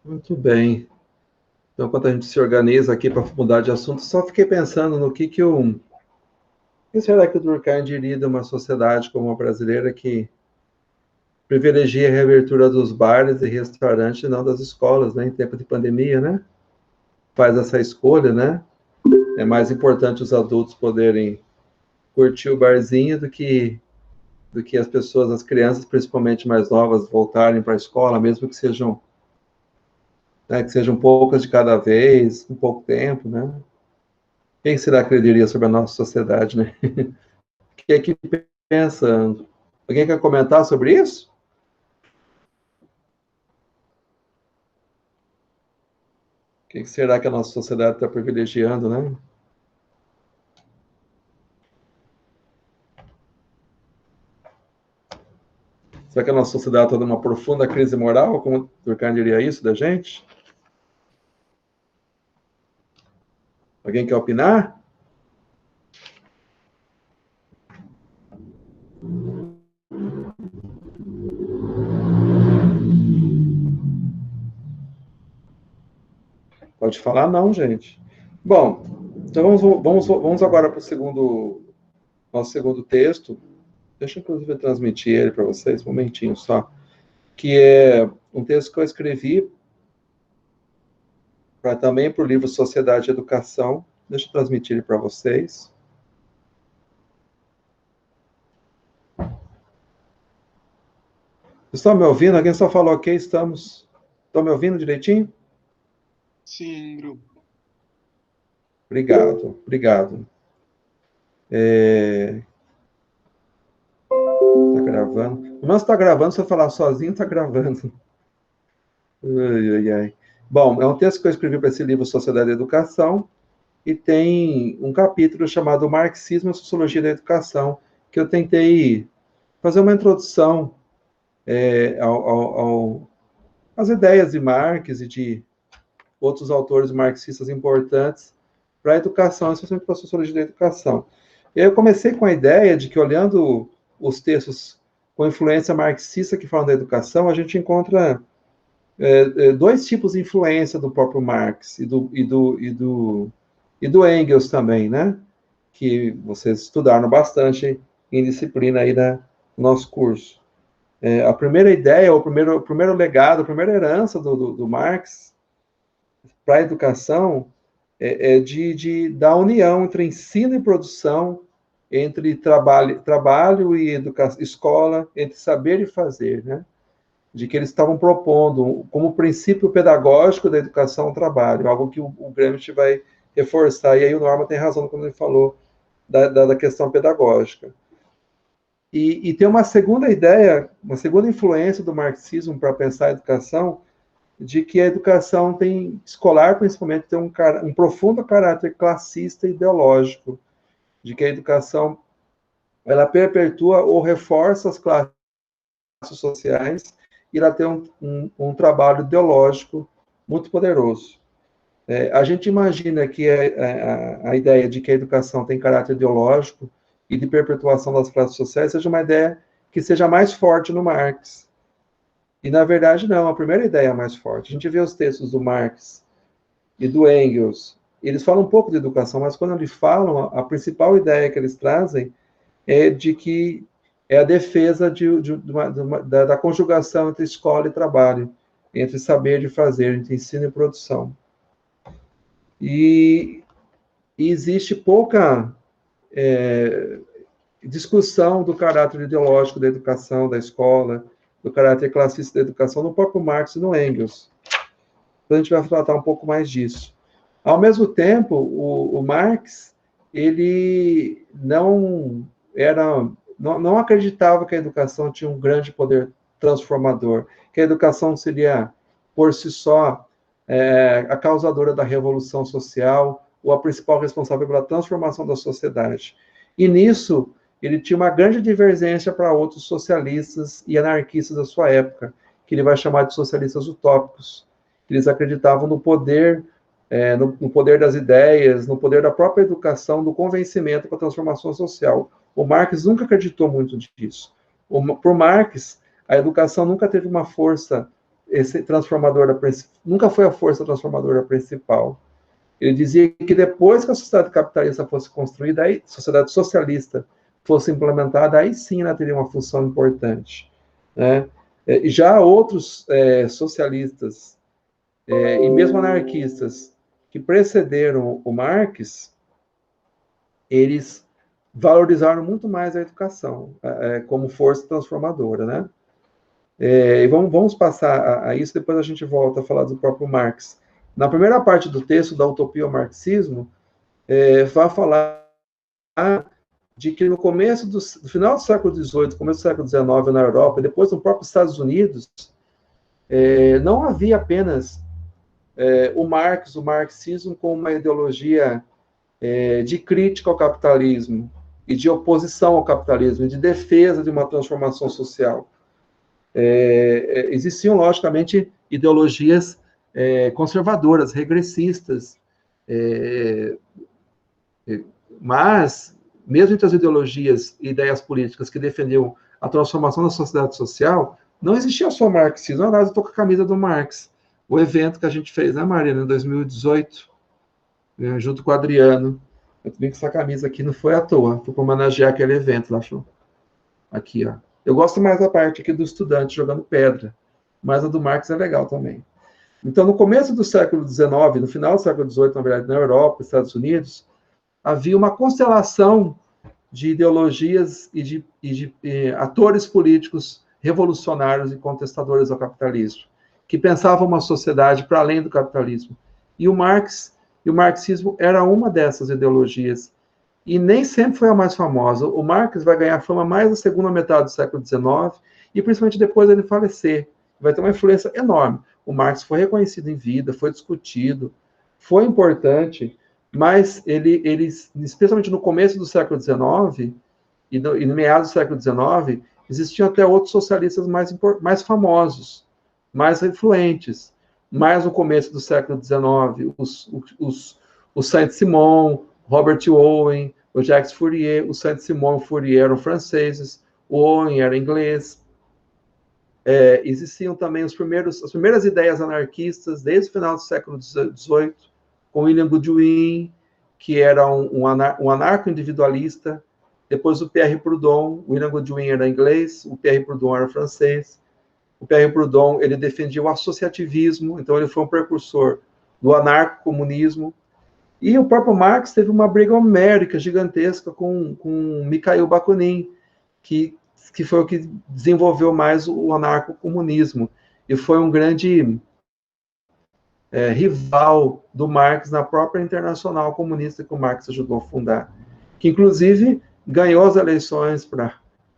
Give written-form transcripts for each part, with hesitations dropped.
Muito bem. Então, enquanto a gente se organiza aqui para mudar de assunto, só fiquei pensando no o que será que o Durkheim diria de uma sociedade como a brasileira que privilegia a reabertura dos bares e restaurantes e não das escolas, né, em tempo de pandemia, né? Faz essa escolha, né? É mais importante os adultos poderem curtir o barzinho do que as pessoas, as crianças, principalmente mais novas, voltarem para a escola, mesmo que sejam, né, que sejam poucas de cada vez, um pouco tempo, né? Quem será que ele diria sobre a nossa sociedade, né? Fiquei aqui pensando. Alguém quer comentar sobre isso? O que será que a nossa sociedade está privilegiando, né? Será que a nossa sociedade está numa profunda crise moral? Como o Durkheim diria isso da gente? Alguém quer opinar? Pode falar não, gente. Bom, então vamos agora para o nosso segundo texto. Deixa eu, inclusive, transmitir ele para vocês, um momentinho só. Que é um texto que eu escrevi também para o livro Sociedade e Educação. Deixa eu transmitir ele para vocês. Estão me ouvindo? Alguém só falou ok, estamos. Estão me ouvindo direitinho? Sim, grupo. Obrigado, obrigado. Tá gravando. Não está gravando, se eu falar sozinho, está gravando. Ai, ai, ai. Bom, é um texto que eu escrevi para esse livro Sociedade e Educação, e tem um capítulo chamado Marxismo e Sociologia da Educação, que eu tentei fazer uma introdução às ideias de Marx e de outros autores marxistas importantes para a educação, especialmente para a sociologia da educação. E aí eu comecei com a ideia de que, olhando os textos com influência marxista que falam da educação, a gente encontra dois tipos de influência do próprio Marx e do Engels também, né? Que vocês estudaram bastante em disciplina aí no nosso curso. A primeira ideia, o primeiro legado, a primeira herança do Marx para a educação da união entre ensino e produção, entre trabalho e escola, entre saber e fazer, né? De que eles estavam propondo como princípio pedagógico da educação o trabalho, algo que o Gramsci vai reforçar, e aí o Norman tem razão quando ele falou da questão pedagógica. E tem uma segunda ideia, uma segunda influência do marxismo para pensar a educação, de que a educação escolar principalmente, tem um profundo caráter classista e ideológico, de que a educação ela perpetua ou reforça as classes sociais e ela tem um trabalho ideológico muito poderoso. A gente imagina que a ideia de que a educação tem caráter ideológico e de perpetuação das classes sociais seja uma ideia que seja mais forte no Marx. E, na verdade, não, a primeira ideia é mais forte. A gente vê os textos do Marx e do Engels, eles falam um pouco de educação, mas quando eles falam, a principal ideia que eles trazem é de que é a defesa da conjugação entre escola e trabalho, entre saber e fazer, entre ensino e produção. E existe pouca discussão do caráter ideológico da educação, da escola, do caráter classista da educação no próprio Marx e no Engels. Então a gente vai tratar um pouco mais disso. Ao mesmo tempo, o Marx ele não acreditava que a educação tinha um grande poder transformador, que a educação seria por si só a causadora da revolução social ou a principal responsável pela transformação da sociedade. E nisso ele tinha uma grande divergência para outros socialistas e anarquistas da sua época, que ele vai chamar de socialistas utópicos. Eles acreditavam no poder no poder das ideias, no poder da própria educação, do convencimento para a transformação social. O Marx nunca acreditou muito nisso. Para o Marx, a educação nunca teve uma força esse transformador nunca foi a força transformadora principal. Ele dizia que depois que a sociedade capitalista fosse construída, aí, sociedade socialista fosse implementada, aí sim ela teria uma função importante, né? E já outros socialistas e mesmo anarquistas que precederam o Marx, eles valorizaram muito mais a educação como força transformadora, né? E vamos passar a isso, depois a gente volta a falar do próprio Marx. Na primeira parte do texto da Utopia ao Marxismo, vai falar de que no começo do final do século XVIII, começo do século XIX na Europa, e depois no próprio Estados Unidos, não havia apenas o Marx, o marxismo, como uma ideologia de crítica ao capitalismo e de oposição ao capitalismo, e de defesa de uma transformação social. Existiam, logicamente, ideologias conservadoras, regressistas, mas, mesmo entre as ideologias e ideias políticas que defendiam a transformação da sociedade social, não existia só marxismo. Aliás, eu estou com a camisa do Marx, o evento que a gente fez, né, Marina, em 2018, junto com o Adriano. Eu também com essa camisa aqui, não foi à toa, foi para homenagear aquele evento lá, show. Aqui, ó. Eu gosto mais da parte aqui do estudante jogando pedra, mas a do Marx é legal também. Então, no começo do século XIX, no final do século XVIII, na verdade, na Europa, Estados Unidos, havia uma constelação de ideologias e de atores políticos revolucionários e contestadores ao capitalismo, que pensavam uma sociedade para além do capitalismo. E o Marx e o marxismo era uma dessas ideologias, e nem sempre foi a mais famosa. O Marx vai ganhar fama mais na segunda metade do século XIX, e principalmente depois dele falecer. Vai ter uma influência enorme. O Marx foi reconhecido em vida, foi discutido, foi importante, mas ele especialmente no começo do século XIX e no meados do século XIX, existiam até outros socialistas mais famosos, mais influentes. Mais no começo do século XIX, o Saint-Simon, Robert Owen, o Jacques Fourier. O Saint-Simon e o Fourier eram franceses, o Owen era inglês. Existiam também as primeiras ideias anarquistas desde o final do século XVIII, com William Goodwin, que era um anarco-individualista. Depois o Pierre Proudhon. O William Goodwin era inglês, o Pierre Proudhon era francês. O Pierre Proudhon, ele defendia o associativismo, então ele foi um precursor do anarco-comunismo. E o próprio Marx teve uma briga homérica gigantesca com Mikhail Bakunin, que foi o que desenvolveu mais o anarco-comunismo, e foi um grande rival do Marx na própria Internacional Comunista que o Marx ajudou a fundar, que inclusive ganhou as eleições para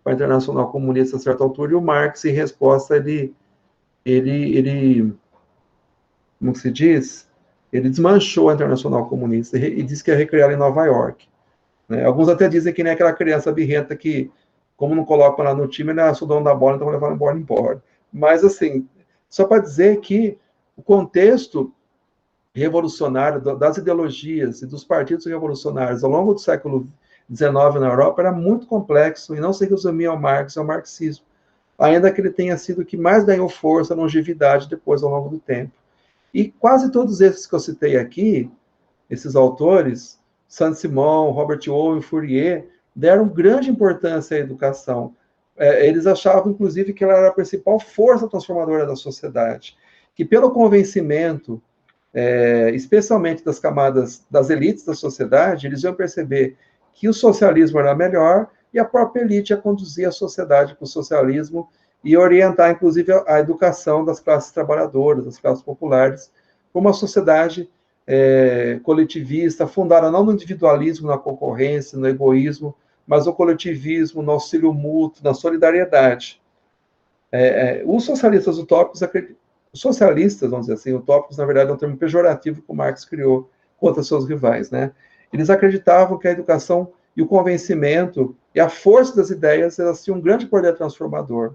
a Internacional Comunista a certa altura, e o Marx, em resposta, ele como se diz, ele desmanchou a Internacional Comunista e disse que ia recriar em Nova York. Né? Alguns até dizem que nem aquela criança birrenta que, como não colocam lá no time, ele é o dono da bola, então vão levar embora. Mas, assim, só para dizer que o contexto revolucionário das ideologias e dos partidos revolucionários ao longo do século XIX na Europa era muito complexo e não se resumia ao Marx e ao marxismo, ainda que ele tenha sido o que mais ganhou força, longevidade depois ao longo do tempo. E quase todos esses que eu citei aqui, esses autores, Saint-Simon, Robert Owen, Fourier, deram grande importância à educação. Eles achavam, inclusive, que ela era a principal força transformadora da sociedade, que pelo convencimento, especialmente das camadas, das elites da sociedade, eles iam perceber que o socialismo era melhor e a própria elite ia conduzir a sociedade para o socialismo e orientar, inclusive, a educação das classes trabalhadoras, das classes populares, para uma sociedade coletivista, fundada não no individualismo, na concorrência, no egoísmo, mas no coletivismo, no auxílio mútuo, na solidariedade. Os socialistas utópicos, socialistas, vamos dizer assim, utópicos, na verdade, é um termo pejorativo que o Marx criou contra seus rivais, né? Eles acreditavam que a educação e o convencimento e a força das ideias, elas tinham um grande poder transformador.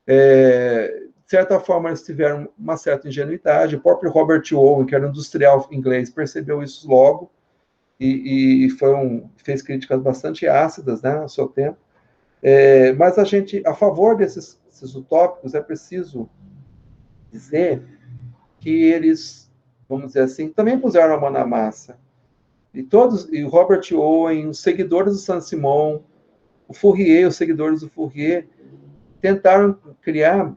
De certa forma, eles tiveram uma certa ingenuidade. O próprio Robert Owen, que era um industrial inglês, percebeu isso logo e fez críticas bastante ácidas, né, ao seu tempo. Mas a favor desses utópicos, é preciso dizer que eles, vamos dizer assim, também puseram a mão na massa. E o Robert Owen, os seguidores do Saint-Simon, o Fourier, os seguidores do Fourier, tentaram criar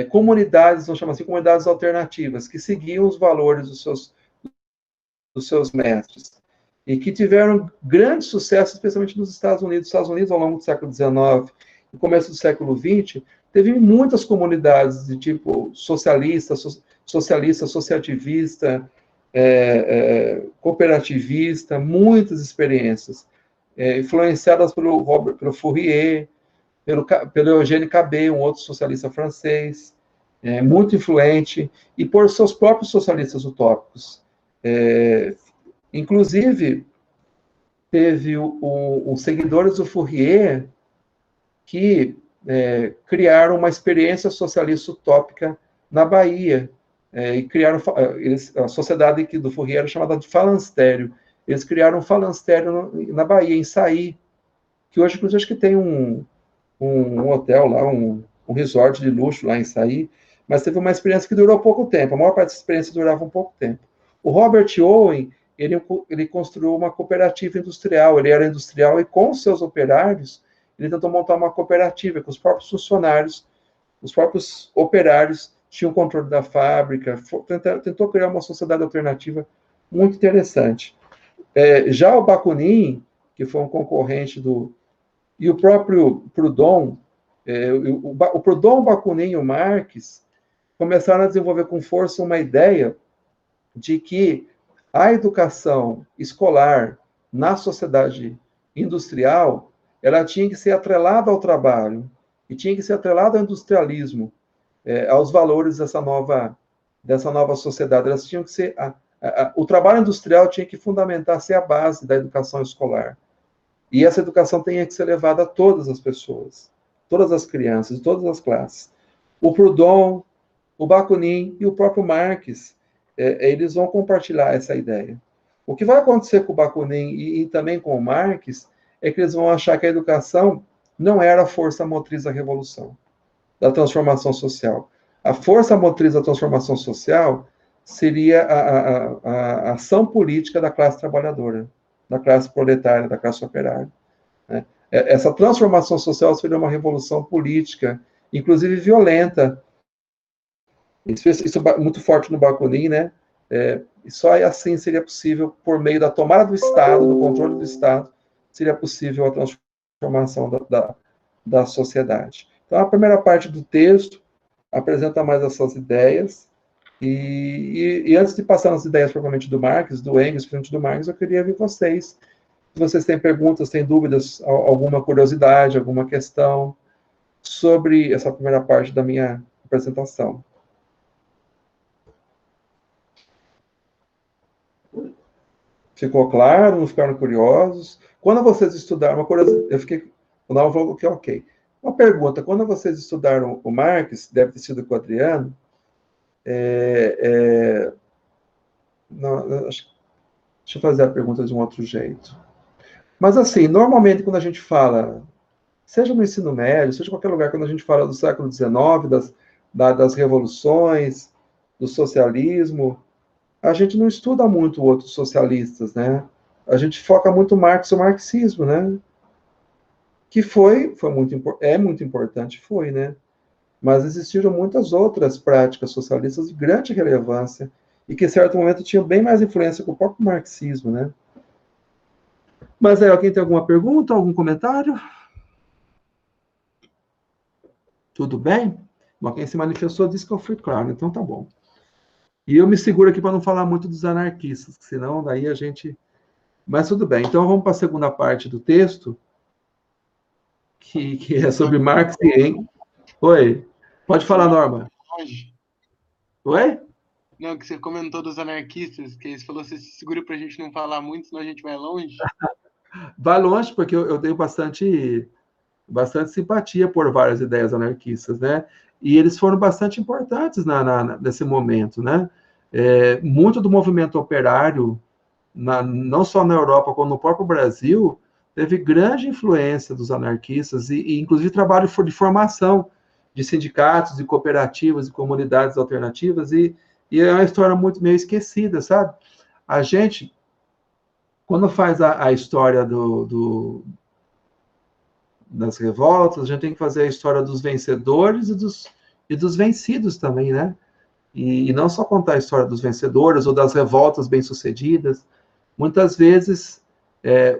comunidades, vamos chamar assim, comunidades alternativas, que seguiam os valores dos seus mestres, e que tiveram grande sucesso, especialmente nos Estados Unidos. Os Estados Unidos, ao longo do século XIX e começo do século XX, teve muitas comunidades de tipo socialista, associativista, cooperativista, muitas experiências, influenciadas pelo Fourier, pelo Eugène Cabet, um outro socialista francês, muito influente, e por seus próprios socialistas utópicos. Inclusive, teve os seguidores do Fourier que criaram uma experiência socialista utópica na Bahia, e criaram a sociedade do Fourier era chamada de falanstério. Eles criaram um falanstério na Bahia, em Saí, que hoje, inclusive, acho que tem um hotel lá, um resort de luxo lá em Saí, mas teve uma experiência que durou pouco tempo. A maior parte dessa experiência durava um pouco tempo. O Robert Owen, ele construiu uma cooperativa industrial. Ele era industrial e, com seus operários, ele tentou montar uma cooperativa com os próprios funcionários, os próprios operários tinham controle da fábrica, tentou criar uma sociedade alternativa muito interessante. Já o Bakunin, que foi um concorrente e o próprio Proudhon, o Proudhon, o Bakunin e o Marx começaram a desenvolver com força uma ideia de que a educação escolar na sociedade industrial, ela tinha que ser atrelada ao trabalho, e tinha que ser atrelada ao industrialismo, aos valores dessa nova sociedade. Elas tinham que ser... o trabalho industrial tinha que fundamentar, ser a base da educação escolar. E essa educação tinha que ser levada a todas as pessoas, todas as crianças, de todas as classes. O Proudhon, o Bakunin e o próprio Marx, eles vão compartilhar essa ideia. O que vai acontecer com o Bakunin e também com o Marx é que eles vão achar que a educação não era a força motriz da revolução, da transformação social. A força motriz da transformação social seria a ação política da classe trabalhadora, da classe proletária, da classe operária. Né? Essa transformação social seria uma revolução política, inclusive violenta. Isso é muito forte no Bakunin, né? Só assim seria possível, por meio da tomada do Estado, do controle do Estado, seria possível a transformação da sociedade. Então, a primeira parte do texto apresenta mais essas ideias, e antes de passar nas ideias propriamente do Marx, do Engels, principalmente do Marx, eu queria ver vocês. Se vocês têm perguntas, têm dúvidas, alguma curiosidade, alguma questão sobre essa primeira parte da minha apresentação. Ficou claro? Não ficaram curiosos? Quando vocês estudaram, eu fiquei... O Nalva falou que ok. Uma pergunta, quando vocês estudaram o Marx, deve ter sido com o Adriano, não, deixa eu fazer a pergunta de um outro jeito. Mas, assim, normalmente, quando a gente fala, seja no ensino médio, seja em qualquer lugar, quando a gente fala do século XIX, das revoluções, do socialismo, a gente não estuda muito outros socialistas, né? A gente foca muito Marx e o marxismo, né? Que é muito importante, né? Mas existiram muitas outras práticas socialistas de grande relevância e que, em certo momento, tinham bem mais influência que o próprio marxismo, né? Mas alguém tem alguma pergunta, algum comentário? Tudo bem? Bom, quem se manifestou disse que eu fui claro, então tá bom. E eu me seguro aqui para não falar muito dos anarquistas, senão daí a gente... Mas tudo bem, então vamos para a segunda parte do texto, que é sobre Marx e Engels. Oi, pode falar, Norma. Oi? Não, que você comentou dos anarquistas, que você falou, você se segura para a gente não falar muito, senão a gente vai longe. Vai longe, porque eu tenho bastante simpatia por várias ideias anarquistas, né? E eles foram bastante importantes nesse momento, né? Muito do movimento operário, não só na Europa, como no próprio Brasil, teve grande influência dos anarquistas, e inclusive trabalho de formação de sindicatos, de cooperativas, de comunidades alternativas, e é uma história muito meio esquecida, sabe? A gente, quando faz a história das revoltas, a gente tem que fazer a história dos vencedores e dos vencidos também, né? E não só contar a história dos vencedores ou das revoltas bem-sucedidas. Muitas vezes,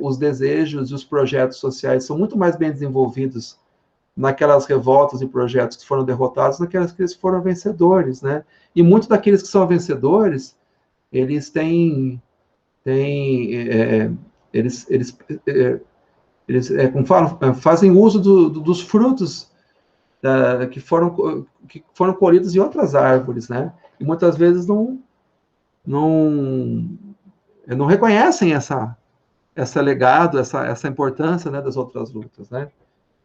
os desejos e os projetos sociais são muito mais bem desenvolvidos naquelas revoltas e projetos que foram derrotados, naquelas que eles foram vencedores, né? E muitos daqueles que são vencedores, eles como falam, fazem uso dos frutos que foram colhidos em outras árvores, né? E muitas vezes não reconhecem essa legado, essa importância, né, das outras lutas, né?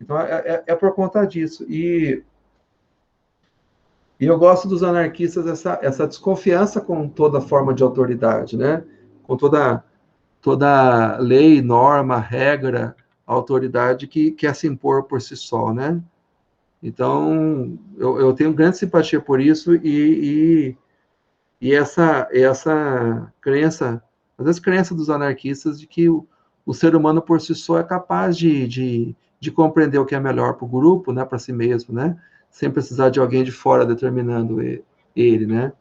Então, é por conta disso. E eu gosto dos anarquistas, essa desconfiança com toda forma de autoridade, né? Com toda lei, norma, regra, autoridade que quer se impor por si só, né? Então, eu tenho grande simpatia por isso e essa crença, às vezes crença dos anarquistas de que o ser humano por si só é capaz de compreender o que é melhor para o grupo, né, para si mesmo, né, sem precisar de alguém de fora determinando ele, né,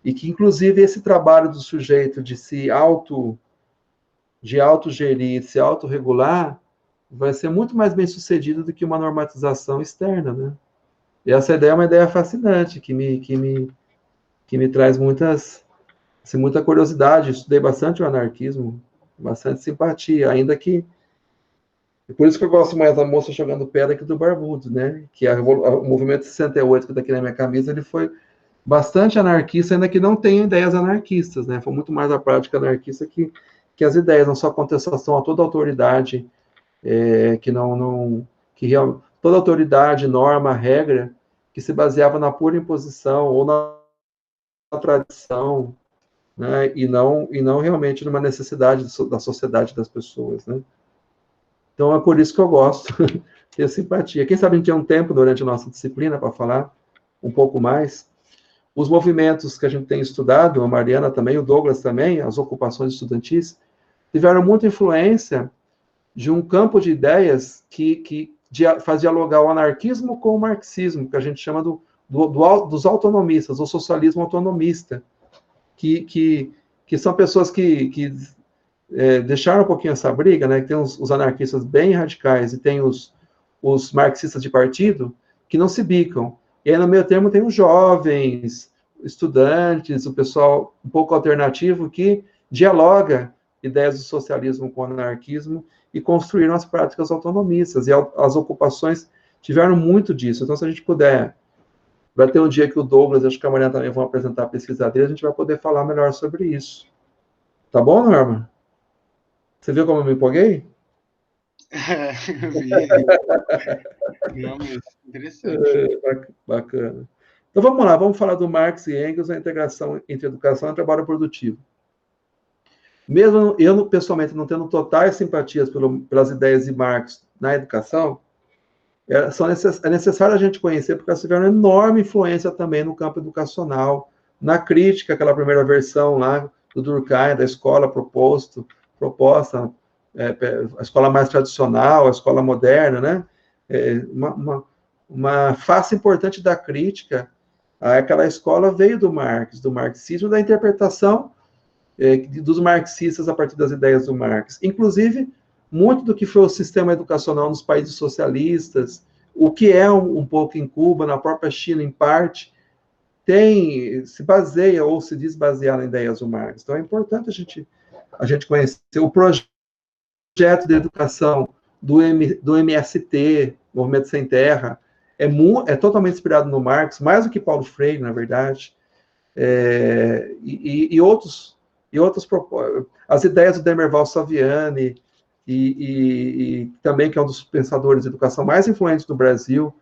e que inclusive esse trabalho do sujeito de autogerir, de se autorregular, vai ser muito mais bem sucedido do que uma normatização externa, né. E essa ideia é uma ideia fascinante, que me traz muita curiosidade. Estudei bastante o anarquismo, bastante simpatia, ainda que... Por isso que eu gosto mais da moça jogando pedra que do barbudo, né? Que o movimento 68, que está aqui na minha camisa, ele foi bastante anarquista, ainda que não tenha ideias anarquistas, né? Foi muito mais a prática anarquista que as ideias, não só a contestação a toda autoridade, toda autoridade, norma, regra, que se baseava na pura imposição ou na tradição, né, e não realmente numa necessidade da sociedade das pessoas, né? Então é por isso que eu gosto, tenho simpatia. Quem sabe a gente tem um tempo durante a nossa disciplina para falar um pouco mais. Os movimentos que a gente tem estudado, a Mariana também, o Douglas também, as ocupações estudantis, tiveram muita influência de um campo de ideias que faz dialogar o anarquismo com o marxismo, que a gente chama dos autonomistas, o socialismo autonomista, que são pessoas que deixaram um pouquinho essa briga, né? Que tem os anarquistas bem radicais e tem os marxistas de partido que não se bicam. E aí, no meio termo, tem os jovens, estudantes, o pessoal um pouco alternativo que dialoga ideias do socialismo com o anarquismo e construíram as práticas autonomistas. E as ocupações tiveram muito disso. Então, se a gente puder... Vai ter um dia que o Douglas, acho que a Mariana também vão apresentar a pesquisa dele, a gente vai poder falar melhor sobre isso. Tá bom, Norma? Você viu como eu me empolguei? Eu vi. Não, mas interessante. Bacana. Então vamos lá, vamos falar do Marx e Engels, a integração entre educação e trabalho produtivo. Mesmo eu, pessoalmente, não tendo totais simpatias pelas ideias de Marx na educação, é necessário a gente conhecer, porque elas tiveram enorme influência também no campo educacional, na crítica, aquela primeira versão lá do Durkheim, da escola proposta, a escola mais tradicional, a escola moderna, né? Uma face importante da crítica àquela escola veio do Marx, do marxismo, da interpretação dos marxistas a partir das ideias do Marx. Inclusive, muito do que foi o sistema educacional nos países socialistas, o que é um pouco em Cuba, na própria China, em parte, se baseia ou se desbaseia nas ideias do Marx. Então, é importante a gente conhecer o projeto de educação do MST, Movimento Sem Terra, é totalmente inspirado no Marx, mais do que Paulo Freire, na verdade, e outros as ideias do Demerval Saviani, e também que é um dos pensadores de educação mais influentes do Brasil,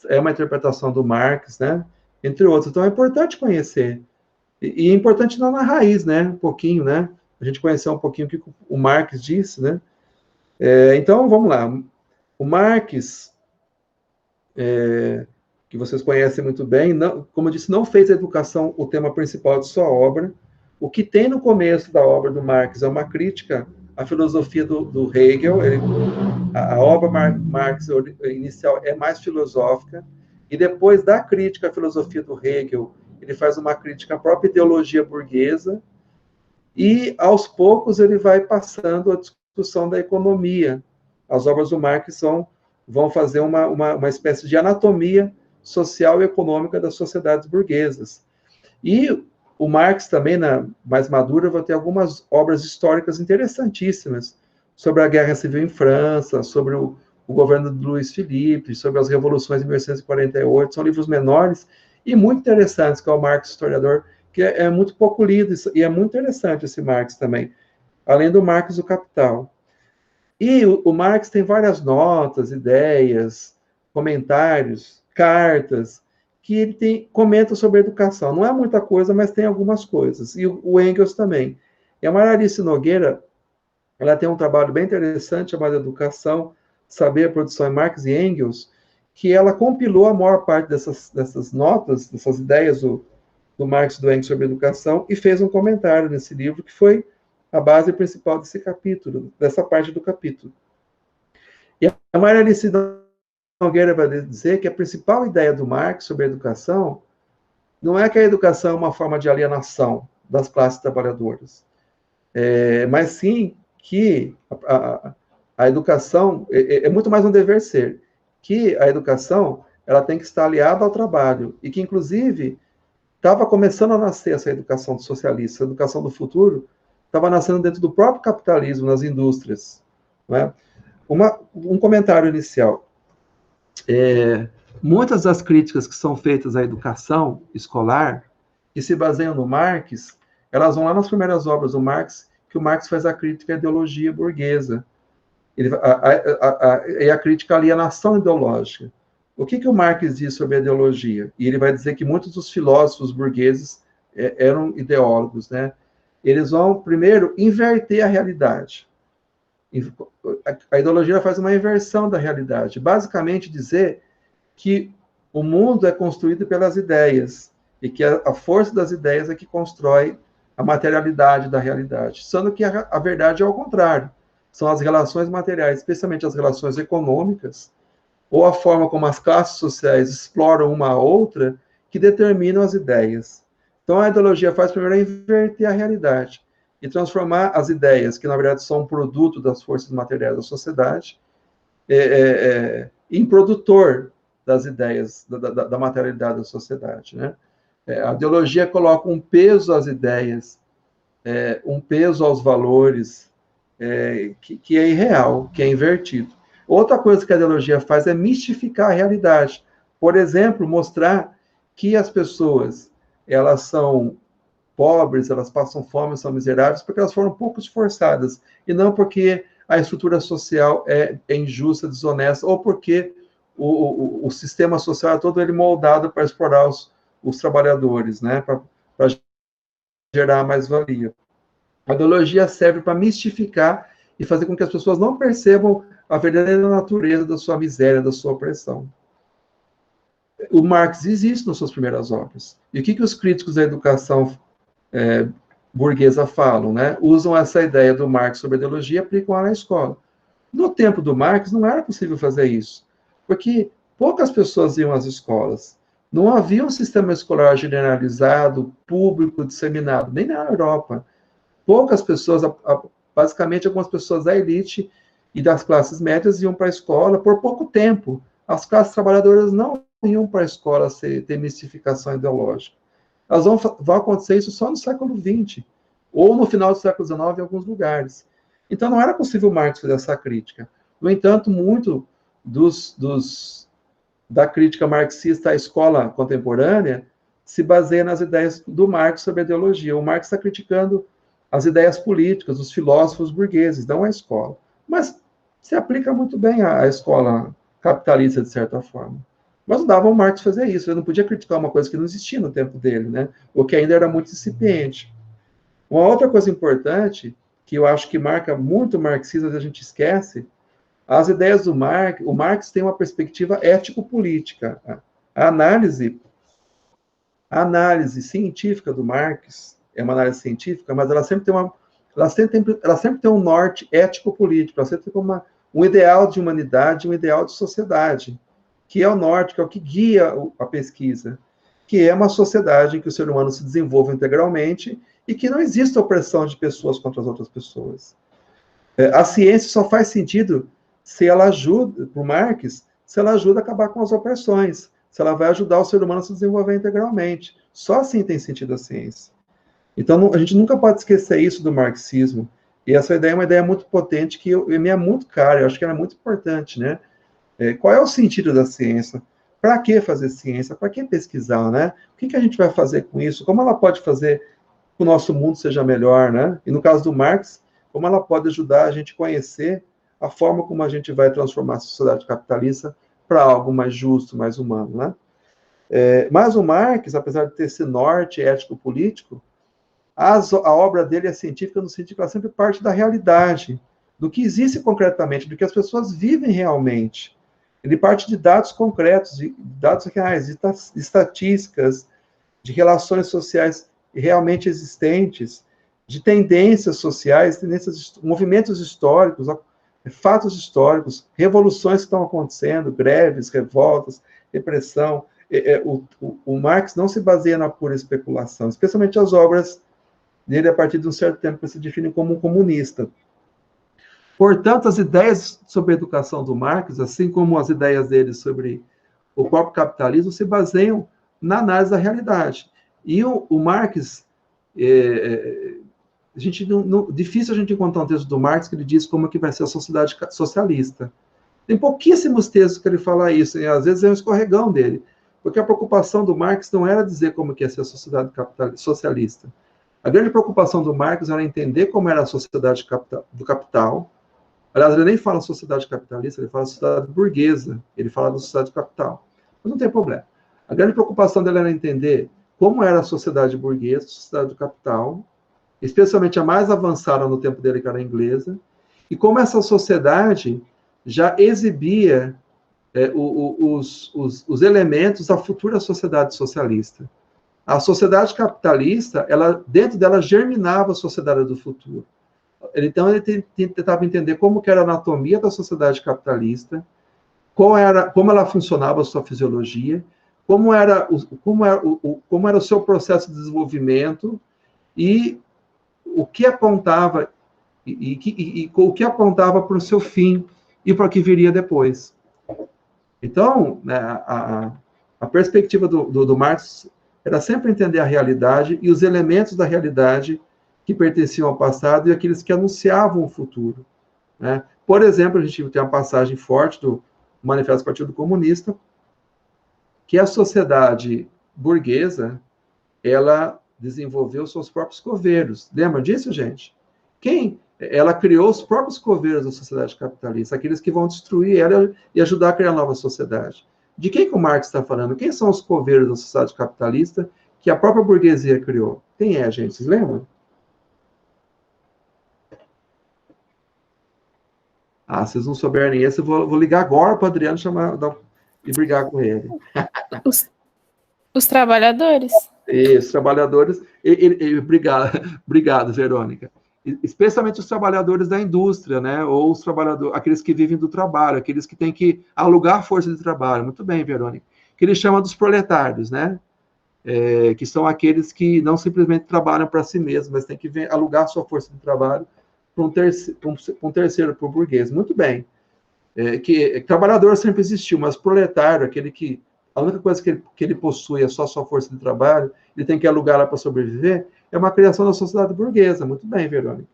é uma interpretação do Marx, né? Entre outros. Então é importante conhecer. E é importante não na raiz, né? Um pouquinho, né? A gente conhecer um pouquinho o que o Marx disse, né? Então, vamos lá. O Marx que vocês conhecem muito bem, não, como eu disse, não fez a educação o tema principal de sua obra. O que tem no começo da obra do Marx é uma crítica à filosofia do Hegel. A obra Marx inicial é mais filosófica, e depois da crítica à filosofia do Hegel, ele faz uma crítica à própria ideologia burguesa, e aos poucos ele vai passando a discussão da economia. As obras do Marx vão fazer uma espécie de anatomia social e econômica das sociedades burguesas. E o Marx também, mais madura, vai ter algumas obras históricas interessantíssimas sobre a Guerra Civil em França, sobre o governo de Luiz Filipe, sobre as revoluções de 1848. São livros menores e muito interessantes, que é o Marx Historiador, que é muito pouco lido, e é muito interessante esse Marx também, além do Marx o Capital. E o Marx tem várias notas, ideias, comentários, cartas, que ele comenta sobre a educação. Não é muita coisa, mas tem algumas coisas. E o Engels também. E a Maralice Nogueira, ela tem um trabalho bem interessante chamado Educação, Saber, Produção em Marx e Engels, que ela compilou a maior parte dessas notas, dessas ideias do Marx e do Engels sobre educação, e fez um comentário nesse livro, que foi a base principal desse capítulo, dessa parte do capítulo. E a Maralice Nogueira vai dizer que a principal ideia do Marx sobre a educação não é que a educação é uma forma de alienação das classes trabalhadoras, mas sim que a educação é muito mais um dever ser, que a educação ela tem que estar aliada ao trabalho, e que, inclusive, estava começando a nascer essa educação socialista, a educação do futuro, estava nascendo dentro do próprio capitalismo, nas indústrias. Não é? Um comentário inicial. Muitas das críticas que são feitas à educação escolar, que se baseiam no Marx, elas vão lá nas primeiras obras do Marx, que o Marx faz a crítica à ideologia burguesa, e a crítica à alienação ideológica. O que o Marx diz sobre a ideologia? E ele vai dizer que muitos dos filósofos burgueses eram ideólogos, né? Eles vão, primeiro, inverter a realidade. A ideologia faz uma inversão da realidade. Basicamente dizer que o mundo é construído pelas ideias, e que a força das ideias é que constrói a materialidade da realidade. Sendo que a verdade é ao contrário. São as relações materiais, especialmente as relações econômicas, ou a forma como as classes sociais exploram uma a outra, que determinam as ideias. Então, a ideologia faz primeiro inverter a realidade e transformar as ideias, que na verdade são um produto das forças materiais da sociedade, em produtor das ideias, da materialidade da sociedade. Né? A ideologia coloca um peso às ideias, um peso aos valores, que é irreal, que é invertido. Outra coisa que a ideologia faz é mistificar a realidade. Por exemplo, mostrar que as pessoas, elas são pobres, elas passam fome, são miseráveis, porque elas foram pouco esforçadas, e não porque a estrutura social é injusta, desonesta, ou porque o sistema social é todo ele moldado para explorar os trabalhadores, né, para gerar mais-valia. A ideologia serve para mistificar e fazer com que as pessoas não percebam a verdadeira natureza da sua miséria, da sua opressão. O Marx diz isso nas suas primeiras obras. E o que os críticos da educação burguesa falam? Né? Usam essa ideia do Marx sobre a ideologia e aplicam ela na escola. No tempo do Marx, não era possível fazer isso, porque poucas pessoas iam às escolas. Não havia um sistema escolar generalizado, público, disseminado, nem na Europa. Poucas pessoas, basicamente algumas pessoas da elite e das classes médias iam para a escola por pouco tempo. As classes trabalhadoras não iam para a escola ter mistificação ideológica. Elas vão acontecer isso só no século XX, ou no final do século XIX em alguns lugares. Então não era possível Marx fazer essa crítica. No entanto, muito da crítica marxista à escola contemporânea se baseia nas ideias do Marx sobre a ideologia. O Marx está criticando as ideias políticas, os filósofos burgueses, não a escola. Mas se aplica muito bem à escola capitalista, de certa forma. Mas não dava ao Marx fazer isso, ele não podia criticar uma coisa que não existia no tempo dele, né? O que ainda era muito incipiente. Uma outra coisa importante, que eu acho que marca muito o marxismo, a gente esquece, as ideias do Marx, o Marx tem uma perspectiva ético-política. A análise científica do Marx é uma análise científica, mas ela sempre tem um norte ético-político, ela sempre tem um ideal de humanidade, um ideal de sociedade, que é o norte, que é o que guia a pesquisa, que é uma sociedade em que o ser humano se desenvolve integralmente e que não existe opressão de pessoas contra as outras pessoas. A ciência só faz sentido se ela ajuda, para o Marx, se ela ajuda a acabar com as opressões, se ela vai ajudar o ser humano a se desenvolver integralmente. Só assim tem sentido a ciência. Então, a gente nunca pode esquecer isso do marxismo. E essa ideia é uma ideia muito potente, que me é muito cara, eu acho que ela é muito importante, né? Qual é o sentido da ciência? Para que fazer ciência? Para que pesquisar, né? O que a gente vai fazer com isso? Como ela pode fazer que o nosso mundo seja melhor, né? E no caso do Marx, como ela pode ajudar a gente a conhecer a forma como a gente vai transformar a sociedade capitalista para algo mais justo, mais humano, né? Mas o Marx, apesar de ter esse norte ético-político, a obra dele é científica no sentido que ela sempre parte da realidade, do que existe concretamente, do que as pessoas vivem realmente. Ele parte de dados concretos, de dados reais, de estatísticas, de relações sociais realmente existentes, de tendências sociais, movimentos históricos, fatos históricos, revoluções que estão acontecendo, greves, revoltas, repressão. O Marx não se baseia na pura especulação, especialmente as obras dele, a partir de um certo tempo, que se define como um comunista. Portanto, as ideias sobre a educação do Marx, assim como as ideias dele sobre o próprio capitalismo, se baseiam na análise da realidade. E o Marx, difícil a gente encontrar um texto do Marx que ele diz como que vai ser a sociedade socialista. Tem pouquíssimos textos que ele fala isso, e às vezes é um escorregão dele, porque a preocupação do Marx não era dizer como que ia ser a sociedade socialista. A grande preocupação do Marx era entender como era a sociedade do capital. Aliás, ele nem fala sociedade capitalista, ele fala sociedade burguesa, ele fala da sociedade capital. Mas não tem problema. A grande preocupação dele era entender como era a sociedade burguesa, a sociedade do capital, especialmente a mais avançada no tempo dele, que era a inglesa, e como essa sociedade já exibia os elementos da futura sociedade socialista. A sociedade capitalista, dentro dela germinava a sociedade do futuro. Então, ele tentava entender como que era a anatomia da sociedade capitalista, como ela funcionava a sua fisiologia, como era o seu processo de desenvolvimento e o que apontava o que apontava para o seu fim e para o que viria depois. Então, né, a perspectiva do Marx era sempre entender a realidade e os elementos da realidade que pertenciam ao passado e aqueles que anunciavam o futuro. Né? Por exemplo, a gente tem uma passagem forte do Manifesto do Partido Comunista, que a sociedade burguesa, ela desenvolveu seus próprios coveiros. Lembra disso, gente? Ela criou os próprios coveiros da sociedade capitalista, aqueles que vão destruir ela e ajudar a criar uma nova sociedade. De quem que o Marx está falando? Quem são os coveiros da sociedade capitalista que a própria burguesia criou? Quem é, gente? Vocês lembram? Vocês não souberem esse, eu vou ligar agora para o Adriano e brigar com ele. Os trabalhadores. Isso, trabalhadores. Obrigado, Verônica. Especialmente os trabalhadores da indústria, né? Ou os trabalhadores, aqueles que vivem do trabalho, aqueles que têm que alugar força de trabalho. Muito bem, Verônica. Que ele chama dos proletários, né? Que são aqueles que não simplesmente trabalham para si mesmos, mas têm que alugar sua força de trabalho para um terceiro, para o burguês. Muito bem. Trabalhador sempre existiu, mas proletário, aquele que a única coisa que ele possui é só sua força de trabalho, ele tem que alugar lá para sobreviver, é uma criação da sociedade burguesa. Muito bem, Verônica.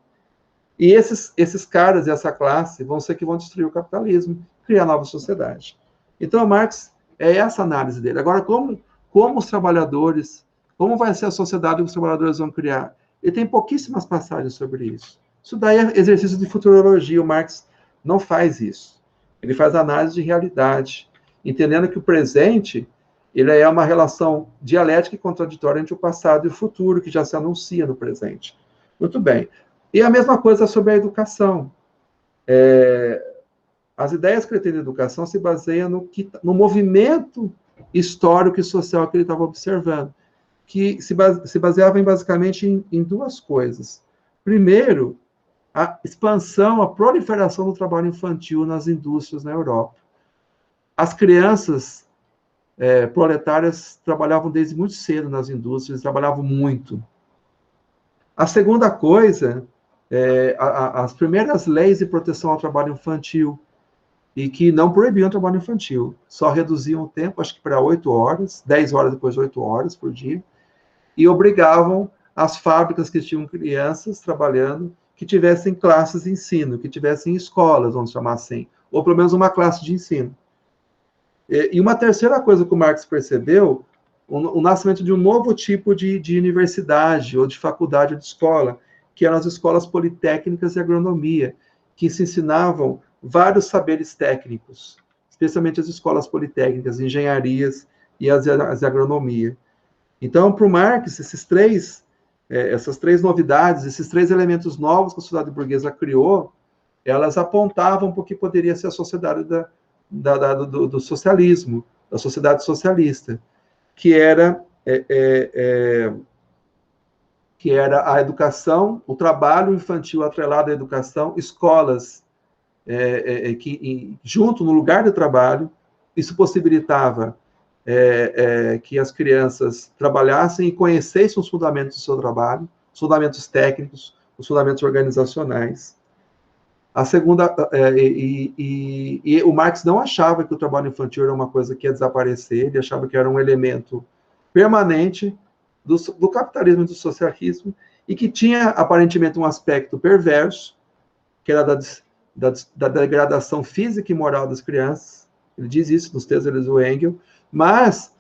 E esses caras e essa classe vão ser que vão destruir o capitalismo, criar nova sociedade. Então, Marx é essa análise dele. Agora, como os trabalhadores, como vai ser a sociedade que os trabalhadores vão criar? Ele tem pouquíssimas passagens sobre isso. Isso daí é exercício de futurologia. O Marx não faz isso. Ele faz análise de realidade, entendendo que o presente ele é uma relação dialética e contraditória entre o passado e o futuro, que já se anuncia no presente. Muito bem. E a mesma coisa sobre a educação. As ideias que ele tem de educação se baseiam no movimento histórico e social que ele estava observando, que se baseava basicamente em duas coisas. Primeiro, a expansão, a proliferação do trabalho infantil nas indústrias na Europa. As crianças proletárias trabalhavam desde muito cedo nas indústrias, trabalhavam muito. A segunda coisa, as primeiras leis de proteção ao trabalho infantil, e que não proibiam o trabalho infantil, só reduziam o tempo, acho que para 8 horas, 10 horas depois de 8 horas por dia, e obrigavam as fábricas que tinham crianças trabalhando, que tivessem classes de ensino, que tivessem escolas, vamos chamar assim, ou pelo menos uma classe de ensino. E uma terceira coisa que o Marx percebeu, o nascimento de um novo tipo de universidade, ou de faculdade, ou de escola, que eram as escolas politécnicas de agronomia, que se ensinavam vários saberes técnicos, especialmente as escolas politécnicas, engenharias e as de agronomia. Então, para o Marx, essas três novidades, esses três elementos novos que a sociedade burguesa criou, elas apontavam para o que poderia ser a sociedade do socialismo, da sociedade socialista, que era a educação, o trabalho infantil atrelado à educação, escolas que, junto no lugar de trabalho, isso possibilitava que as crianças trabalhassem e conhecessem os fundamentos do seu trabalho, os fundamentos técnicos, os fundamentos organizacionais. A segunda, e o Marx não achava que o trabalho infantil era uma coisa que ia desaparecer, ele achava que era um elemento permanente do capitalismo e do socialismo, e que tinha, aparentemente, um aspecto perverso, que era da degradação física e moral das crianças. Ele diz isso nos textos do Engels, mas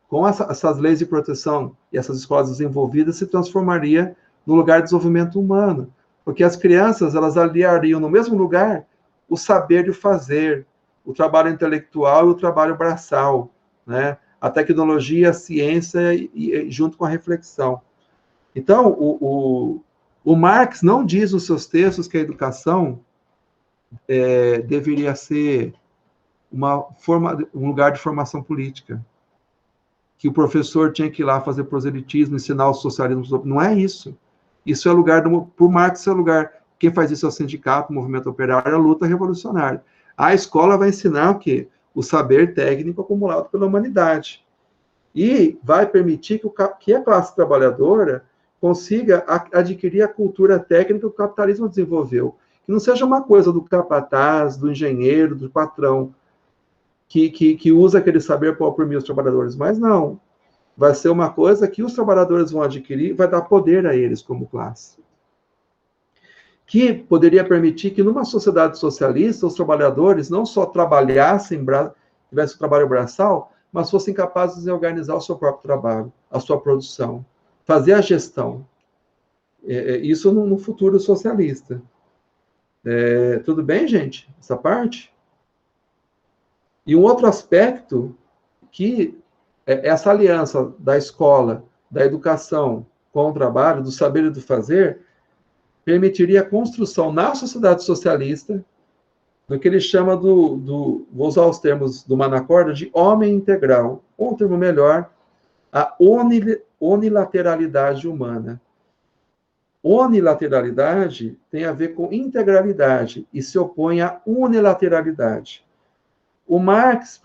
com essas leis de proteção e essas escolas desenvolvidas, se transformaria no lugar de desenvolvimento humano, porque as crianças, elas aliariam no mesmo lugar o saber e o fazer, o trabalho intelectual e o trabalho braçal, né? A tecnologia, a ciência e junto com a reflexão. Então, o Marx não diz nos seus textos que a educação deveria ser um lugar de formação política, que o professor tinha que ir lá fazer proselitismo, ensinar o socialismo. Não é isso. Isso é lugar, por Marx, é lugar, quem faz isso é o sindicato, o movimento operário, a luta revolucionária. A escola vai ensinar o quê? O saber técnico acumulado pela humanidade. E vai permitir que a classe trabalhadora consiga adquirir a cultura técnica que o capitalismo desenvolveu. Que não seja uma coisa do capataz, do engenheiro, do patrão, que usa aquele saber para oprimir os trabalhadores. Mas não. Vai ser uma coisa que os trabalhadores vão adquirir, vai dar poder a eles como classe. Que poderia permitir que, numa sociedade socialista, os trabalhadores não só trabalhassem, tivessem o trabalho braçal, mas fossem capazes de organizar o seu próprio trabalho, a sua produção, fazer a gestão. Isso no futuro socialista. Tudo bem, gente? Essa parte? E um outro aspecto que essa aliança da escola, da educação com o trabalho, do saber e do fazer, permitiria a construção na sociedade socialista do que ele chama vou usar os termos do Manacorda, de homem integral, ou um termo melhor, a unilateralidade humana. Unilateralidade tem a ver com integralidade e se opõe à unilateralidade. Para o Marx,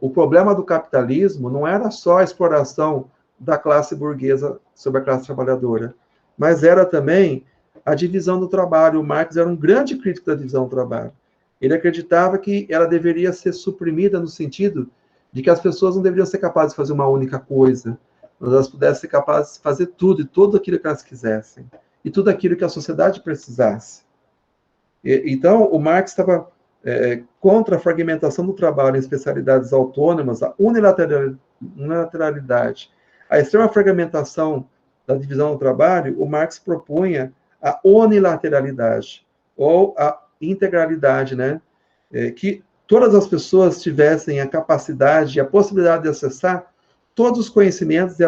o problema do capitalismo não era só a exploração da classe burguesa sobre a classe trabalhadora, mas era também a divisão do trabalho. O Marx era um grande crítico da divisão do trabalho. Ele acreditava que ela deveria ser suprimida no sentido de que as pessoas não deveriam ser capazes de fazer uma única coisa, mas elas pudessem ser capazes de fazer tudo, e tudo aquilo que elas quisessem, e tudo aquilo que a sociedade precisasse. Então, o Marx estava contra a fragmentação do trabalho em especialidades autônomas, a unilateralidade, a extrema fragmentação da divisão do trabalho. O Marx propunha a unilateralidade, ou a integralidade, né? Que todas as pessoas tivessem a capacidade e a possibilidade de acessar todos os conhecimentos e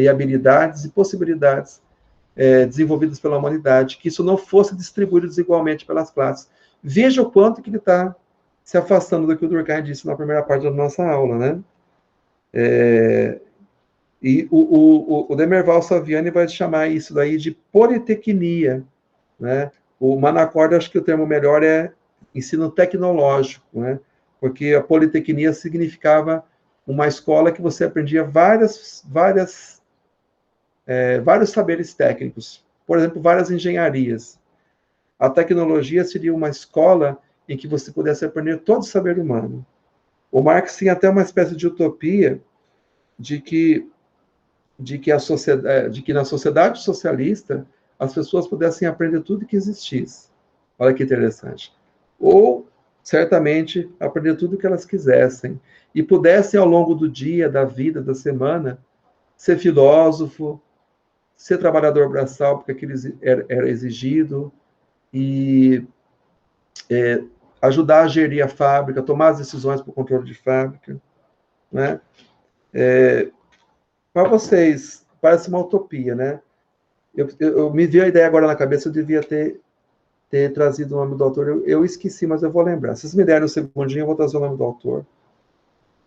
habilidades e possibilidades desenvolvidas pela humanidade, que isso não fosse distribuído desigualmente pelas classes. Veja o quanto que ele está se afastando do que o Durkheim disse na primeira parte da nossa aula, né? E o Demerval Saviani vai chamar isso daí de politecnia, né? O Manaccord, acho que o termo melhor é ensino tecnológico, né? Porque a politecnia significava uma escola que você aprendia vários saberes técnicos, por exemplo, várias engenharias. A tecnologia seria uma escola em que você pudesse aprender todo o saber humano. O Marx tinha até uma espécie de utopia de que na sociedade socialista as pessoas pudessem aprender tudo que existisse. Olha que interessante. Ou, certamente, aprender tudo que elas quisessem. E pudessem, ao longo do dia, da vida, da semana, ser filósofo, ser trabalhador braçal, porque aquilo era exigido, e ajudar a gerir a fábrica, tomar as decisões para o controle de fábrica. Né? Para vocês, parece uma utopia, né? Eu me veio a ideia agora na cabeça, eu devia ter trazido o nome do autor, eu esqueci, mas eu vou lembrar. Se vocês me derem um segundinho, eu vou trazer o nome do autor.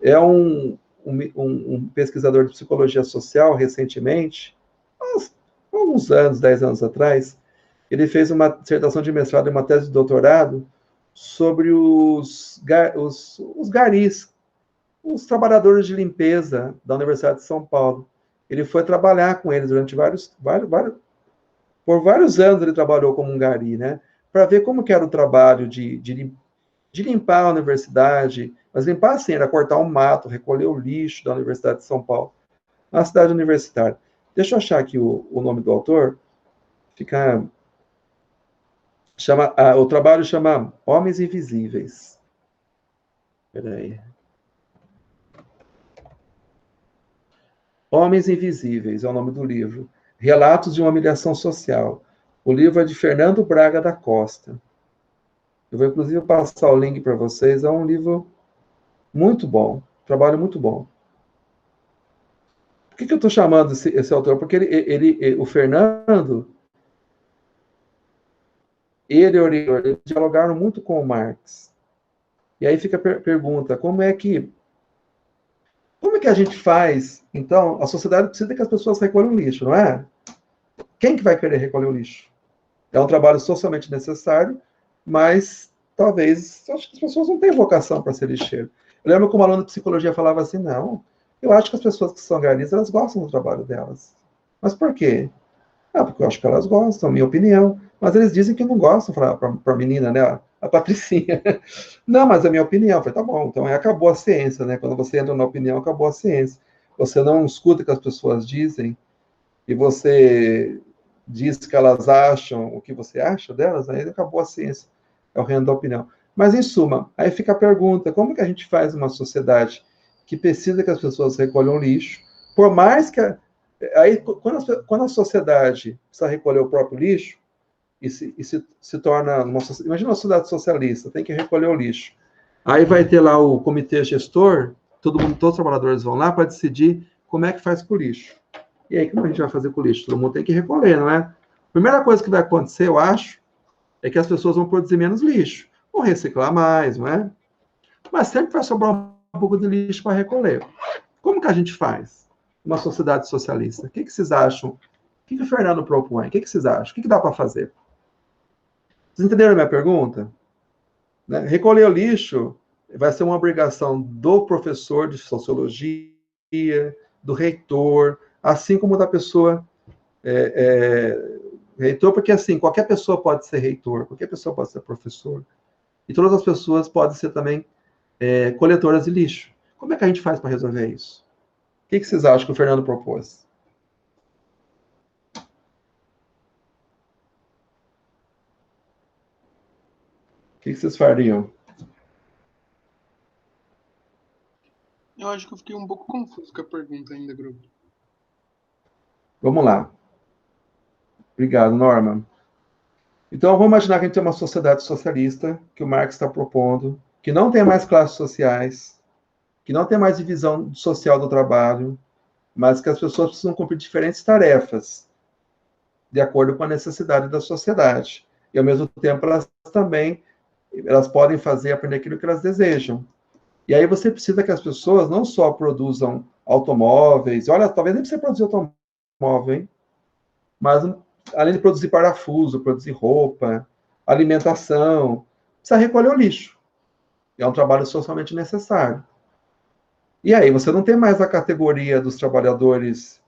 É um pesquisador de psicologia social, recentemente, há uns anos, 10 anos atrás, ele fez uma dissertação de mestrado e uma tese de doutorado sobre os garis, os trabalhadores de limpeza da Universidade de São Paulo. Ele foi trabalhar com eles durante por vários anos ele trabalhou como um gari, né? Para ver como que era o trabalho de limpar a universidade, mas limpar assim, era cortar um mato, recolher o lixo da Universidade de São Paulo, na cidade universitária. Deixa eu achar aqui o nome do autor. O trabalho chama Homens Invisíveis. Espera aí. Homens Invisíveis é o nome do livro. Relatos de uma humilhação social. O livro é de Fernando Braga da Costa. Eu vou, inclusive, passar o link para vocês. É um livro muito bom. Trabalho muito bom. Por que eu estou chamando esse autor? Porque o Fernando, ele e o Oriol, eles dialogaram muito com o Marx. E aí fica a pergunta, como é que a gente faz? Então, a sociedade precisa que as pessoas recolham lixo, não é? Quem que vai querer recolher o lixo? É um trabalho socialmente necessário, mas talvez acho que as pessoas não têm vocação para ser lixeiro. Eu lembro que uma aluna de psicologia falava assim, não, eu acho que as pessoas que são garis, elas gostam do trabalho delas. Mas por quê? Porque eu acho que elas gostam, minha opinião. Mas eles dizem que não gostam, para a menina, né? A Patricinha. Não, mas é a minha opinião. Eu falei, tá bom, então acabou a ciência, né? Quando você entra na opinião, acabou a ciência. Você não escuta o que as pessoas dizem e você diz que elas acham o que você acha delas, aí acabou a ciência. É o reino da opinião. Mas, em suma, aí fica a pergunta, como que a gente faz uma sociedade que precisa que as pessoas recolham lixo, por mais que... Aí, quando a sociedade precisa recolher o próprio lixo, e se torna uma sociedade... Imagina uma sociedade socialista, tem que recolher o lixo. Aí vai ter lá o comitê gestor, todos os trabalhadores vão lá para decidir como é que faz com o lixo. E aí, como a gente vai fazer com o lixo? Todo mundo tem que recolher, não é? A primeira coisa que vai acontecer, eu acho, é que as pessoas vão produzir menos lixo. Vão reciclar mais, não é? Mas sempre vai sobrar um pouco de lixo para recolher. Como que a gente faz? Uma sociedade socialista. O que vocês acham? O que o Fernando propõe? O que vocês acham? O que dá para fazer? Vocês entenderam a minha pergunta? Né? Recolher o lixo vai ser uma obrigação do professor de sociologia, do reitor, assim como da pessoa reitor, porque assim, qualquer pessoa pode ser reitor, qualquer pessoa pode ser professor, e todas as pessoas podem ser também coletoras de lixo. Como é que a gente faz para resolver isso? O que vocês acham que o Fernando propôs? O que vocês fariam? Eu acho que eu fiquei um pouco confuso com a pergunta ainda, grupo. Vamos lá. Obrigado, Norma. Então, vamos imaginar que a gente tem uma sociedade socialista, que o Marx está propondo, que não tem mais classes sociais, que não tem mais divisão social do trabalho, mas que as pessoas precisam cumprir diferentes tarefas, de acordo com a necessidade da sociedade. E, ao mesmo tempo, elas também elas podem aprender aquilo que elas desejam. E aí você precisa que as pessoas não só produzam automóveis, olha, talvez nem precisa produzir automóvel, hein? Mas além de produzir parafuso, produzir roupa, alimentação, precisa recolher o lixo. É um trabalho socialmente necessário. E aí você não tem mais a categoria dos trabalhadores,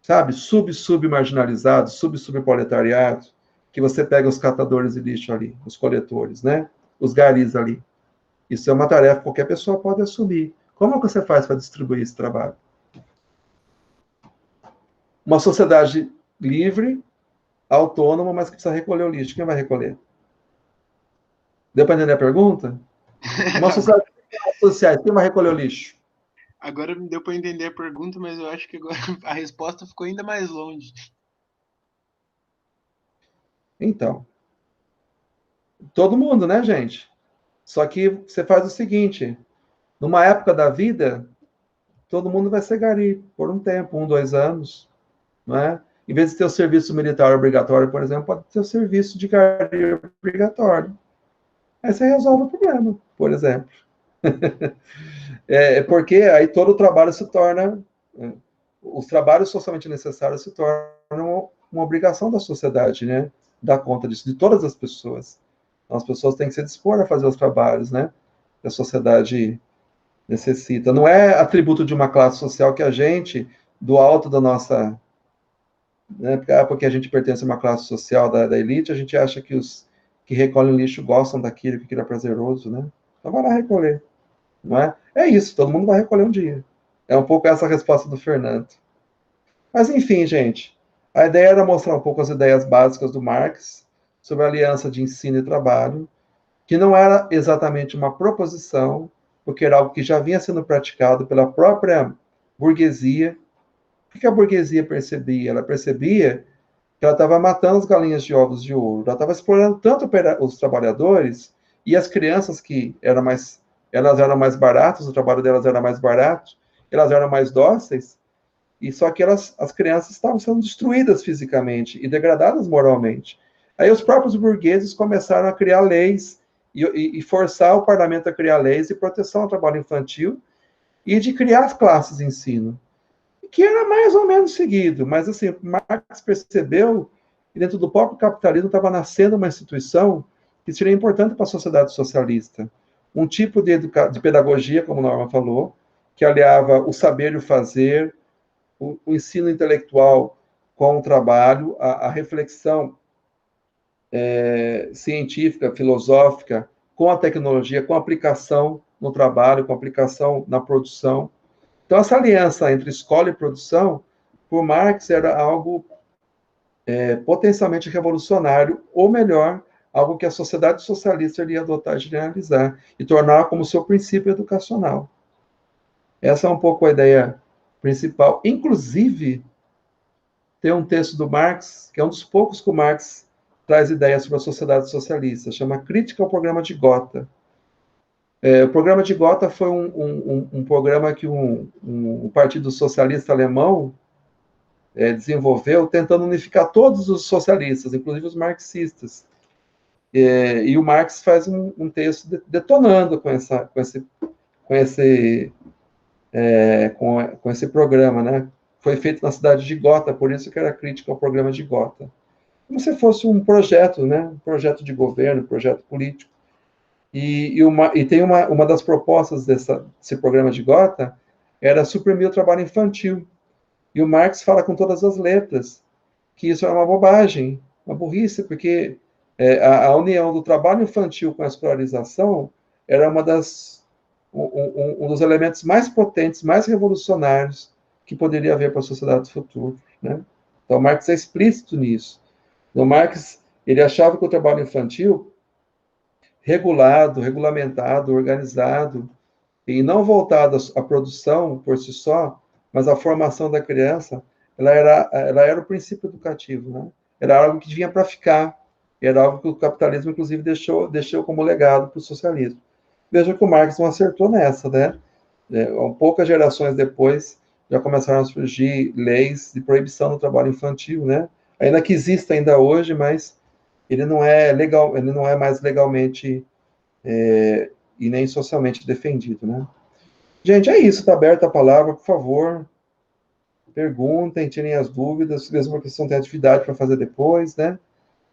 sabe, sub-marginalizados, sub-proletariados, que você pega os catadores de lixo ali, os coletores, né? Os garis ali. Isso é uma tarefa que qualquer pessoa pode assumir. Como é que você faz para distribuir esse trabalho? Uma sociedade livre, autônoma, mas que precisa recolher o lixo. Quem vai recolher? Deu para entender a pergunta? Uma sociedade social, quem vai recolher o lixo? Agora me deu para entender a pergunta, mas eu acho que agora a resposta ficou ainda mais longe. Então, todo mundo, né, gente? Só que você faz o seguinte, numa época da vida, todo mundo vai ser gari por um tempo, 1, 2 anos, não é? Em vez de ter o serviço militar obrigatório, por exemplo, pode ter o serviço de gari obrigatório. Aí você resolve o problema, por exemplo. Porque aí todo o trabalho se torna, os trabalhos socialmente necessários se tornam uma obrigação da sociedade, né? Dar conta disso, de todas as pessoas. Então, as pessoas têm que se dispor a fazer os trabalhos, né? Que a sociedade necessita. Não é atributo de uma classe social que a gente, do alto da nossa... Né, porque a gente pertence a uma classe social da elite, a gente acha que os que recolhem lixo gostam daquilo, que aquilo é prazeroso, né? Então vai lá recolher, não é? É isso, todo mundo vai recolher um dia. É um pouco essa a resposta do Fernando. Mas enfim, gente, a ideia era mostrar um pouco as ideias básicas do Marx sobre a aliança de ensino e trabalho, que não era exatamente uma proposição, porque era algo que já vinha sendo praticado pela própria burguesia. O que a burguesia percebia? Ela percebia que ela estava matando as galinhas de ovos de ouro. Ela estava explorando tanto os trabalhadores e as crianças que elas eram mais baratas, o trabalho delas era mais barato, elas eram mais dóceis, e só que as crianças estavam sendo destruídas fisicamente e degradadas moralmente. Aí os próprios burgueses começaram a criar leis e forçar o parlamento a criar leis de proteção ao trabalho infantil e de criar as classes de ensino, que era mais ou menos seguido, mas assim, Marx percebeu que dentro do próprio capitalismo estava nascendo uma instituição que seria importante para a sociedade socialista. Um tipo de pedagogia, como Norma falou, que aliava o saber e o fazer, o ensino intelectual com o trabalho, a reflexão científica, filosófica, com a tecnologia, com a aplicação no trabalho, com a aplicação na produção. Então, essa aliança entre escola e produção, por Marx, era algo potencialmente revolucionário, ou melhor, algo que a sociedade socialista iria adotar e generalizar, e tornar como seu princípio educacional. Essa é um pouco a ideia principal. Inclusive, tem um texto do Marx, que é um dos poucos que o Marx traz ideias sobre a sociedade socialista, chama Crítica ao Programa de Gotha. O programa de Gotha foi um programa que um partido socialista alemão desenvolveu, tentando unificar todos os socialistas, inclusive os marxistas. E o Marx faz um texto detonando com esse programa, né? Foi feito na cidade de Gotha, por isso que era crítica ao programa de Gotha. Como se fosse um projeto, né? Um projeto de governo, um projeto político. E tem uma das propostas desse programa de Gotha era suprimir o trabalho infantil. E o Marx fala com todas as letras que isso era uma bobagem, uma burrice, porque a união do trabalho infantil com a escolarização era um dos elementos mais potentes, mais revolucionários que poderia haver para a sociedade do futuro, né? Então, Marx é explícito nisso. Então, Marx, ele achava que o trabalho infantil regulado, regulamentado, organizado, e não voltado à produção por si só, mas à formação da criança, ela era o princípio educativo, né? Era algo que vinha para ficar, era algo que o capitalismo, inclusive, deixou como legado para o socialismo. Veja que o Marx não acertou nessa, né? Poucas gerações depois, já começaram a surgir leis de proibição do trabalho infantil, né? Ainda que exista ainda hoje, mas ele não é legal, ele não é mais legalmente e nem socialmente defendido, né? Gente, é isso, está aberta a palavra, por favor, perguntem, tirem as dúvidas, mesmo porque vocês não têm atividade para fazer depois, né?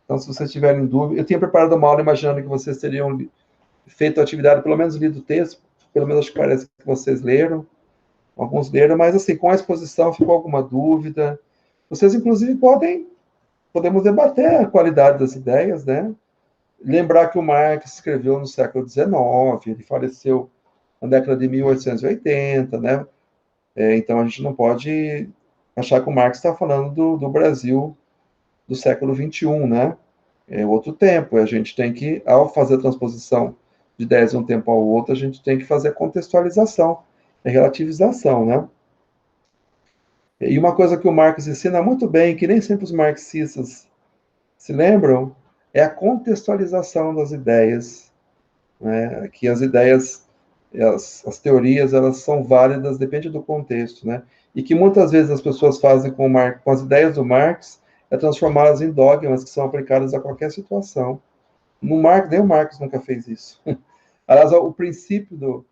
Então, se vocês tiverem dúvida, eu tinha preparado uma aula imaginando que vocês teriam feito a atividade, pelo menos lido o texto, pelo menos acho que parece que vocês leram, alguns leram, mas assim, com a exposição ficou alguma dúvida. Vocês, inclusive, podemos debater a qualidade das ideias, né? Lembrar que o Marx escreveu no século XIX, ele faleceu na década de 1880, né? Então, a gente não pode achar que o Marx está falando do Brasil do século XXI, né? É outro tempo. A gente tem que, ao fazer a transposição de ideias de um tempo ao outro, a gente tem que fazer contextualização, relativização, né? E uma coisa que o Marx ensina muito bem, que nem sempre os marxistas se lembram, é a contextualização das ideias, né? Que as ideias, as teorias, elas são válidas, depende do contexto, né? E que muitas vezes as pessoas fazem com as ideias do Marx, é transformá-las em dogmas que são aplicadas a qualquer situação. No Marx, nem o Marx nunca fez isso. Aliás, o princípio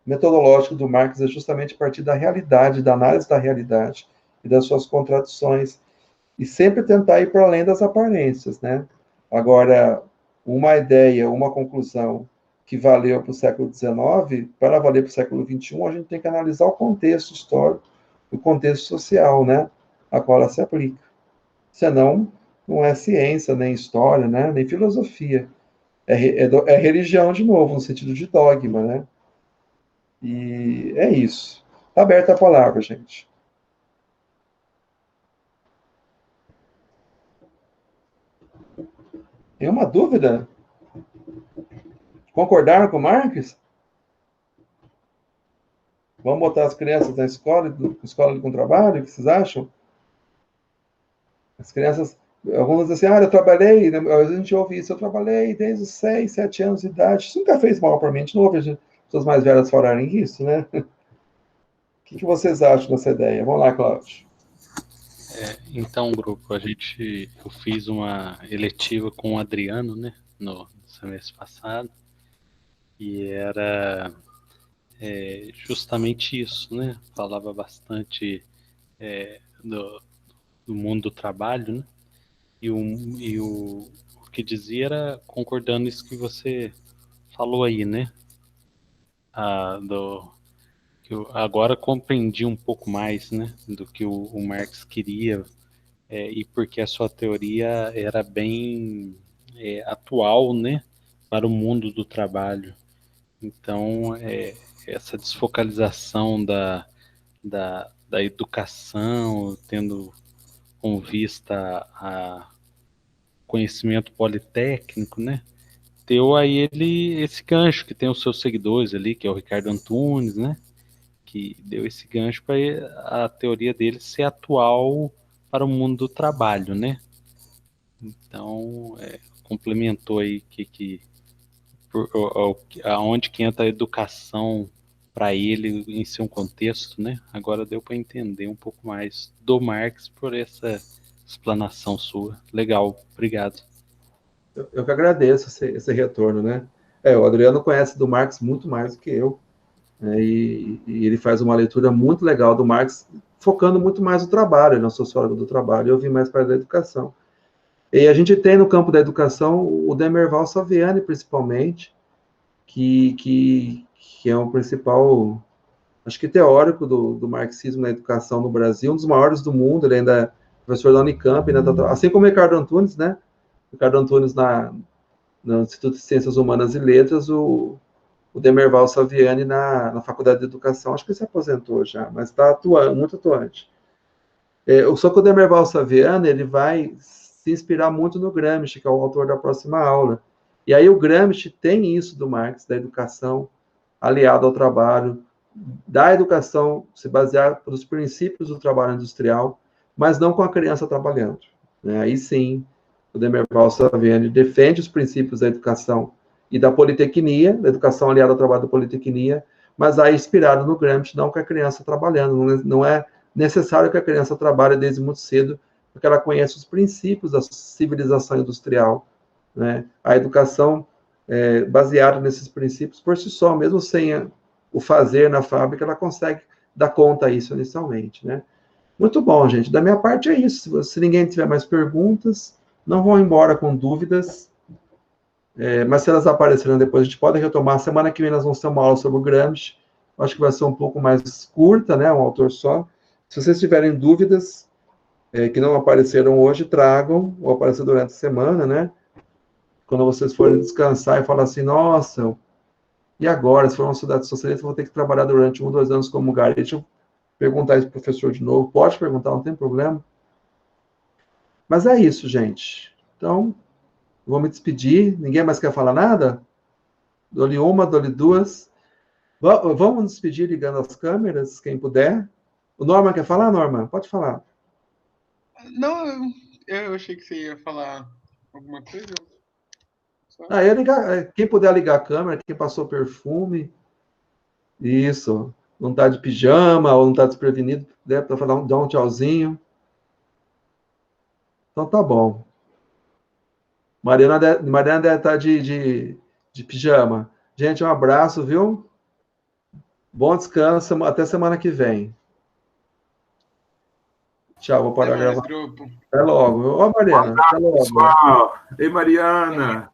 metodológico do Marx é justamente partir da realidade, da análise da realidade e das suas contradições, e sempre tentar ir para além das aparências, né? Agora, uma ideia, uma conclusão que valeu para o século XIX, para valer para o século XXI, a gente tem que analisar o contexto histórico, o contexto social, né? A qual ela se aplica. Senão, não é ciência, nem história, né? Nem filosofia. É religião, de novo, no sentido de dogma, né? E é isso. Está aberta a palavra, gente. Tem uma dúvida? Concordaram com o Marx? Vamos botar as crianças na escola com trabalho? O que vocês acham? As crianças, algumas dizem assim, eu trabalhei, né? A gente ouve isso, eu trabalhei desde os 6, 7 anos de idade. Isso nunca fez mal para mim, a gente não ouve pessoas mais velhas falarem isso, né? O que vocês acham dessa ideia? Vamos lá, Cláudio. Então, grupo, eu fiz uma eletiva com o Adriano, né, no semestre passado, e era justamente isso, né? Falava bastante do mundo do trabalho, né? E o que dizia era concordando isso que você falou aí, né? Que eu agora compreendi um pouco mais, né, do que o Marx queria, e porque a sua teoria era bem atual, né, para o mundo do trabalho. Então, essa desfocalização da educação, tendo com vista a conhecimento politécnico, né, deu a ele esse gancho, que tem os seus seguidores ali, que é o Ricardo Antunes, né, que deu esse gancho para a teoria dele ser atual para o mundo do trabalho, né? Então, complementou aí aonde que entra a educação para ele em seu contexto, né? Agora deu para entender um pouco mais do Marx por essa explanação sua. Legal, obrigado. Eu que agradeço esse retorno, né? O Adriano conhece do Marx muito mais do que eu, né? E ele faz uma leitura muito legal do Marx, focando muito mais no trabalho, ele é um sociólogo do trabalho, eu vim mais para a educação. E a gente tem no campo da educação o Demerval Saviani, principalmente, que é o principal, acho que teórico do marxismo na educação no Brasil, um dos maiores do mundo, ele ainda é professor da Unicamp, né, assim como o Ricardo Antunes, né? Ricardo Antunes no Instituto de Ciências Humanas e Letras, o Demerval Saviani na Faculdade de Educação, acho que ele se aposentou já, mas está muito atuante. Só que o Demerval Saviani, ele vai se inspirar muito no Gramsci, que é o autor da próxima aula. E aí o Gramsci tem isso do Marx, da educação aliado ao trabalho, da educação se basear nos princípios do trabalho industrial, mas não com a criança trabalhando, né? Aí sim, o Demerval Saviani defende os princípios da educação e da politecnia, da educação aliada ao trabalho da politecnia, mas aí inspirado no Gramsci, não com a criança trabalhando. Não é necessário que a criança trabalhe desde muito cedo porque ela conhece os princípios da civilização industrial, né? A educação baseada nesses princípios, por si só, mesmo sem o fazer na fábrica, ela consegue dar conta disso inicialmente, né? Muito bom, gente. Da minha parte é isso. Se ninguém tiver mais perguntas, não vão embora com dúvidas, mas se elas aparecerem depois, a gente pode retomar. Semana que vem nós vamos ter uma aula sobre o Gramsci. Acho que vai ser um pouco mais curta, né? Um autor só. Se vocês tiverem dúvidas que não apareceram hoje, tragam, ou aparecer durante a semana, né? Quando vocês forem descansar e falar assim, nossa, e agora? Se for uma cidade socialista, eu vou ter que trabalhar durante 1 ou 2 anos como garçom. Deixa eu perguntar isso pro professor de novo. Pode perguntar, não tem problema. Mas é isso, gente. Então, vou me despedir. Ninguém mais quer falar nada? Dou-lhe uma, dou-lhe duas. Vamos nos despedir ligando as câmeras, quem puder. O Norman quer falar, Norman? Pode falar. Não, eu achei que você ia falar alguma coisa. Quem puder ligar a câmera, quem passou perfume. Isso. Não está de pijama ou não está desprevenido, deve dar um tchauzinho. Então tá bom. Mariana deve estar de pijama. Gente, um abraço, viu? Bom descanso, até semana que vem. Tchau, vou parar a gravação. Até logo. Ó, Mariana, até logo. Pessoal. Ei, Mariana.